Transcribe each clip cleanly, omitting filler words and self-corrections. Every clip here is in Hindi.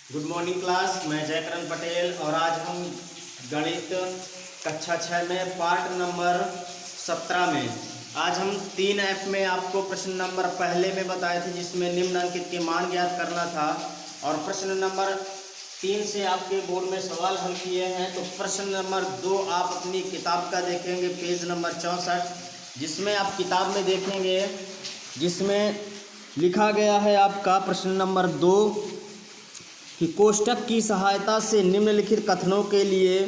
Good morning class. मैं जयकरण पटेल और आज हम गणित कक्षा 6 में पार्ट नंबर 17 में आज हम 3F में आपको प्रश्न नंबर पहले में बताए थे जिसमें निम्न अंकित के मान ज्ञात करना था और प्रश्न नंबर 3 से आपके बोर्ड में सवाल हल किए हैं। तो प्रश्न नंबर 2 आप अपनी किताब का देखेंगे पेज नंबर 64, जिसमें आप किताब में देखेंगे जिसमें लिखा गया है आपका प्रश्न नंबर 2 कि कोष्ठक की सहायता से निम्नलिखित कथनों के लिए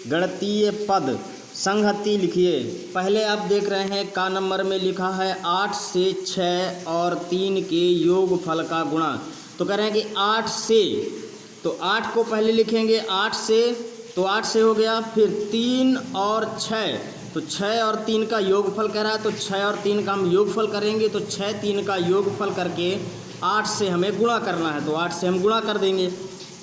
गणितीय पद संहति लिखिए। पहले आप देख रहे हैं का नंबर में लिखा है 8 से 6 और 3 के योगफल का गुणा। तो कह रहे हैं कि 8 से, तो 8 को पहले लिखेंगे 8 से, तो 8 से हो गया। फिर 3 और 6, तो 6 और 3 का योगफल कह रहा है, तो 6 और 3 का हम योगफल करेंगे। तो 6 3 का योगफल करके 8 से हमें गुणा करना है, तो 8 से हम गुणा कर देंगे।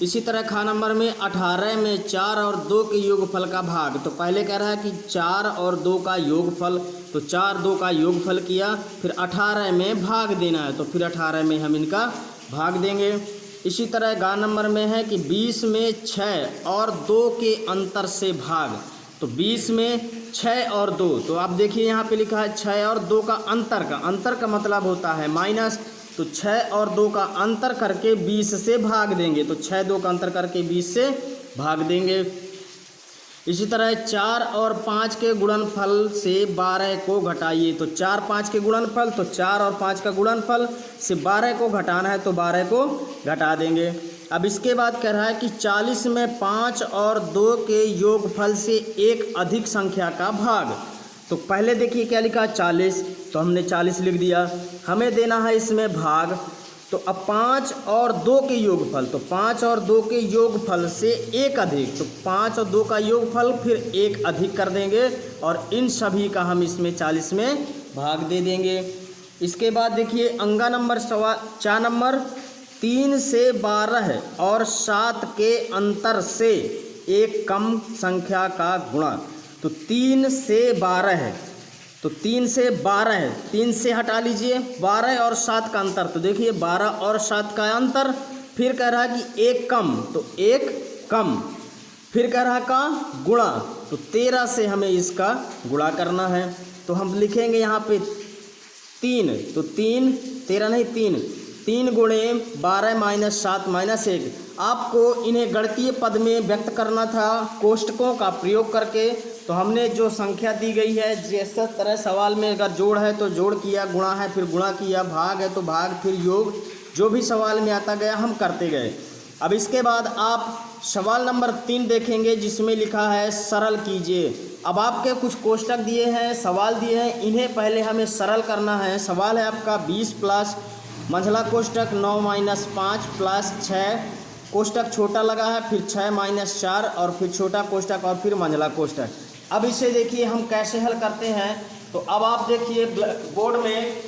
इसी तरह खा नंबर में 18 में 4 और 2 के योगफल का भाग। तो पहले कह रहा है कि 4 और 2 का योगफल, तो 4 2 का योगफल किया, फिर 18 में भाग देना है, तो फिर 18 में हम इनका भाग देंगे। इसी तरह गा नंबर में है कि 20 में 6 और 2 के अंतर से भाग। तो 20 में 6 और 2, तो आप देखिए यहाँ पे लिखा है 6 और 2 का अंतर का मतलब होता है माइनस। तो 6 और 2 का अंतर करके 20 से भाग देंगे, तो 6 2 का अंतर करके 20 से भाग देंगे। इसी तरह 4 और 5 के गुणनफल से 12 को घटाइए। तो 4 5 के गुणनफल, तो 4 और 5 का गुणनफल से 12 को घटाना है, तो 12 को घटा देंगे। अब इसके बाद कह रहा है कि 40 में 5 और 2 के योगफल से एक अधिक संख्या का भाग। तो पहले देखिए क्या लिखा है 40, तो हमने 40 लिख दिया। हमें देना है इसमें भाग, तो अब 5 और 2 के योगफल, तो 5 और 2 के योगफल से एक अधिक, तो 5 और 2 का योगफल फिर एक अधिक कर देंगे और इन सभी का हम इसमें 40 में भाग दे देंगे। इसके बाद देखिए अंगा नंबर 4 नंबर 3 से 12 और 7 के अंतर से एक कम संख्या का गुणा। तो 3 से 12 है, तो 3 से 12 है, 3 से हटा लीजिए 12 और 7 का अंतर। तो देखिए 12 और 7 का अंतर, फिर कह रहा है कि एक कम, तो एक कम, फिर कह रहा है का गुणा। तो 13 से हमें इसका गुणा करना है। तो हम लिखेंगे यहाँ पे 3, तो 3 13 नहीं 3 गुणे 12 माइनस 7 माइनस 1। आपको इन्हें गणितीय पद में व्यक्त करना था कोष्टकों का प्रयोग करके। तो हमने जो संख्या दी गई है, जैसा तरह सवाल में अगर जोड़ है तो जोड़ किया, गुणा है फिर गुणा किया, भाग है तो भाग, फिर योग, जो भी सवाल में आता गया हम करते गए। अब इसके बाद आप सवाल नंबर 3 देखेंगे जिसमें लिखा है सरल कीजिए। अब आपके कुछ कोष्टक दिए हैं, सवाल दिए हैं, इन्हें पहले हमें सरल करना है। सवाल है आपका 20 प्लस मंझला कोष्टक 9 माइनस 5 प्लस 6, कोष्टक छोटा लगा है, फिर 6 माइनस 4 और फिर छोटा कोष्टक और फिर मंझला कोष्टक। अब इसे देखिए हम कैसे हल करते हैं। तो अब आप देखिए बोर्ड में,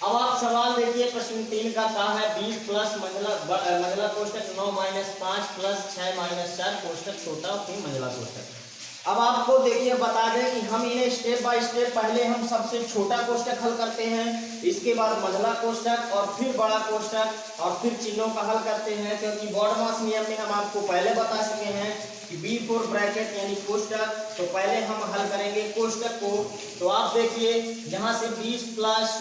अब आप सवाल देखिए प्रश्न 3 का है 20 प्लस मंझला कोष्टक 9 माइनस 5 प्लस 6 माइनस 4 कोष्टक छोटा और फिर मंझला कोष्टक। अब आपको देखिए बता दें कि हम इन्हें स्टेप बाय स्टेप पहले हम सबसे छोटा कोष्टक हल करते हैं, इसके बाद मंझला कोष्टक और फिर बड़ा कोष्टक और फिर चिन्हों का हल करते हैं। क्योंकि बॉडमास नियम में हम आपको पहले बता चुके हैं कि B4 ब्रैकेट यानी कोष्टक, तो पहले हम हल करेंगे कोष्टक को। तो आप देखिए यहाँ से 20 प्लस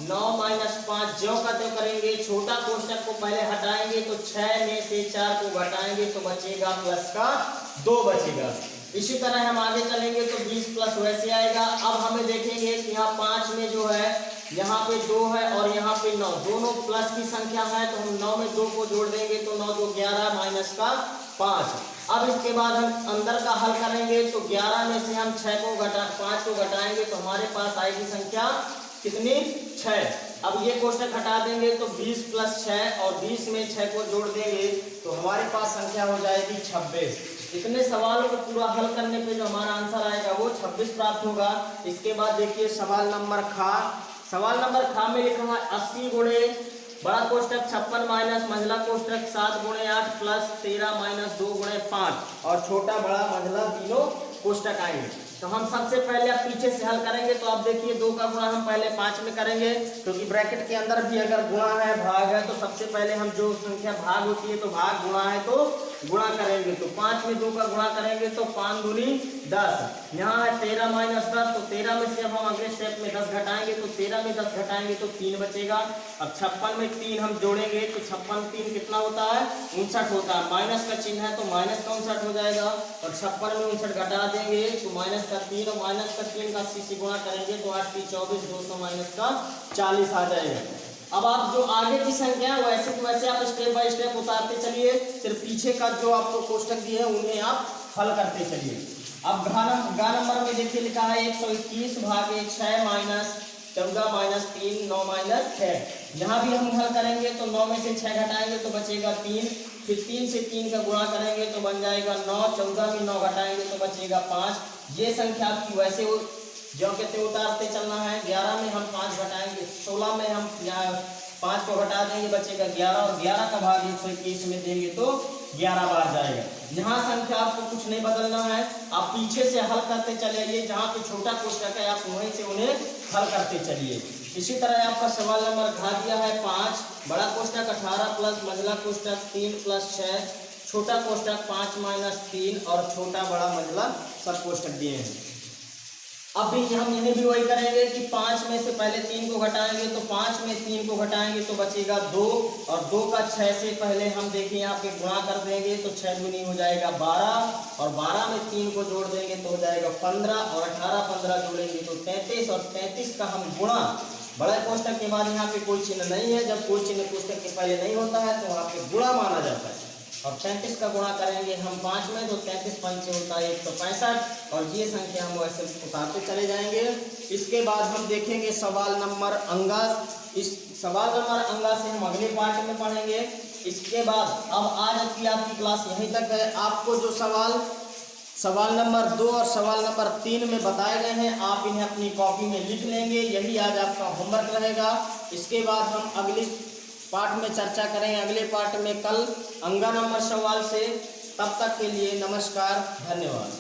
9 माइनस 5 ज्यों का त्यों करेंगे। छोटा कोष्टक को पहले हटाएंगे, तो 6 में से 4 को घटाएंगे तो बचेगा प्लस का 2 बचेगा। इसी तरह हम आगे चलेंगे तो 20 प्लस वैसे आएगा। अब हमें देखेंगे कि यहाँ 5 में जो है यहाँ पे 2 है और यहाँ पे 9, दोनों प्लस की संख्या है, तो हम 9 में 2 को जोड़ देंगे तो 9 2 11 माइनस का 5। अब इसके बाद हम अंदर का हल करेंगे, तो 11 में से हम 5 को घटाएंगे तो हमारे पास आएगी संख्या कितनी 6। अब ये कोष्टक हटा देंगे तो 20 प्लस 6 और 20 में 6 को जोड़ देंगे तो हमारे पास संख्या हो जाएगी 26। इतने सवालों को पूरा हल करने पे जो हमारा आंसर आएगा वो 26 प्राप्त होगा। इसके बाद देखिए सवाल नंबर खा में लिखा है 80 गुणे बड़ा कोष्टक 56 माइनस मंझला कोष्टक 7 गुणे 8 प्लस 13 माइनस 2 गुणे 5 और छोटा बड़ा मंझला तीनों कोष्टक आएंगे। तो हम सबसे पहले अब पीछे से हल करेंगे। तो आप देखिए 2 का गुणा हम पहले 5 में करेंगे, क्योंकि ब्रैकेट के अंदर भी अगर गुणा है भाग है तो सबसे पहले हम जो संख्या भाग होती है तो भाग गुणा है तो गुणा करेंगे। तो 5 में 2 का गुणा करेंगे तो 5 दूनी 10। यहाँ है 13 माइनस 10, तो 13 में से अब हम अगले स्टेप में 10 घटाएंगे, तो 13 में 10 घटाएंगे तो 3 बचेगा। अब 56 में 3 हम जोड़ेंगे तो 56 3 कितना होता है 59 होता है। माइनस का चिन्ह है तो माइनस का 59 हो जाएगा, और 56 में 59 घटा देंगे तो माइनस का 3 और माइनस का 3 का 80 से गुणा करेंगे तो 8 की 24, 200 माइनस का 40 आ जाएगा। अब आप जो आगे की संख्या है वैसे तो वैसे आप स्टेप बाय स्टेप उतारते चलिए, सिर्फ पीछे का जो आपको कोष्टक दिए है उन्हें आप हल करते चलिए। अब घ नंबर में देखिए लिखा है 121 भागे 6 माइनस 14 माइनस 3 9 माइनस 6। यहाँ भी हम हल करेंगे तो 9 में से 6 घटाएंगे तो बचेगा 3, फिर 3 से 3 का गुणा करेंगे तो बन जाएगा 9, 14 में 9 घटाएंगे तो बचेगा 5। ये संख्या आपकी वैसे जो कहते उतारते चलना है। 11 में हम 5 घटाएंगे, 16 में हम 5 को घटा देंगे बचेगा 11, और 11 का भाग 121 में देंगे तो 11 बार जाएगा। यहाँ संख्या आपको कुछ नहीं बदलना है, आप पीछे से हल करते चलिए, जहाँ पे छोटा कोष्टक है आप वहीं से उन्हें हल करते चलिए। इसी तरह आपका सवाल नंबर घ दिया है 5, बड़ा कोष्टक 18 प्लस मझला कोष्टक 3 प्लस 6, छोटा कोष्टक 5 माइनस 3 और छोटा बड़ा मझला सब कोष्टक दिए हैं। अब भी हम यही भी वही करेंगे कि 5 में से पहले 3 को घटाएंगे, तो 5 में 3 को घटाएंगे तो बचेगा 2, और 2 का 6 से पहले हम देखिए यहाँ पे गुणा कर देंगे तो 6 दूनी हो जाएगा 12, और 12 में 3 को जोड़ देंगे तो हो जाएगा 15, और 18 15 जोड़ेंगे तो 33, और 33 का हम गुणा बड़ा कोष्टक के बाद यहाँ पे कोई चिन्ह नहीं है, जब कोई चिन्ह कोष्टक के पहले नहीं होता है तो वहाँ पे गुणा माना जाता है। और 33 का गुणा करेंगे हम 5 में तो 33 5 से होता है 165, और ये संख्या हम वैसे उतारते चले जाएंगे। इसके बाद हम देखेंगे सवाल नंबर अंगा। इस सवाल नंबर अंगा से हम अगले पार्ट में पढ़ेंगे। इसके बाद अब आज की आपकी क्लास यहीं तक है। आपको जो सवाल नंबर 2 और सवाल नंबर 3 में बताए गए हैं आप इन्हें अपनी कॉपी में लिख लेंगे, यही आज आपका होमवर्क रहेगा। इसके बाद हम अगली पार्ट में चर्चा करेंगे, अगले पार्ट में कल अंगा नंबर सवाल से। तब तक के लिए नमस्कार, धन्यवाद।